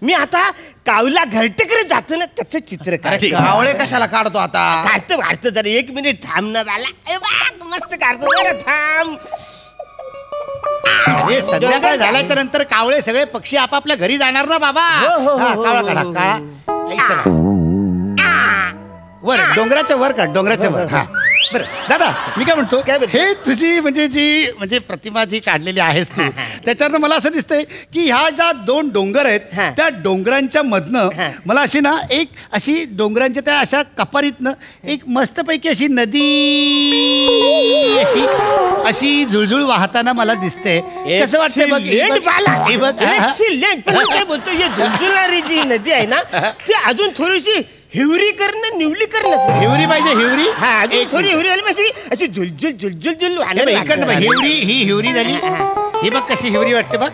मी आता कावला घरटेकडे जातो ना त्याचं चित्र काढतो. कावळे कशाला काढतो आता? काढतो जरा 1 मिनिट थांब ना बाला. मस्त काढतो जरा थांब. अरे संध्याकाळ झाल्याच्या नंतर कावळे सगळे पक्षी आपापल्या घरी जाणार ना बाबा. कावळा काढा काळा वर डोंगराच्या वर काढ डोंगराच्या वर. हा बरं दादा मी काय म्हणतो हे तुझी म्हणजे प्रतिमा जी काढलेली आहेस तू त्याच्यावरनं मला असं दिसतंय की ह्या ज्या 2 डोंगर आहेत त्या डोंगरांच्या मधनं मला अशी ना एक अशी डोंगरांच्या त्या अशा कपारीतनं एक मस्तपैकी अशी नदी अशी झुळझुळ वाहताना मला दिसते. कसं वाटतंय बघ हे बघ काय बोलतो ही झुळझुळणारी जी नदी आहे ना ती अजून थोडीशी हिवरी करणं निवली करणं. हिवरी पाहिजे हिवरी. हा अजून थोडी हिवरी आली पाहिजे अशी झुलझुल झुलझुल झुल हिवरी ही हिवरी झाली. ही बघ कशी हिवरी वाटते बघ.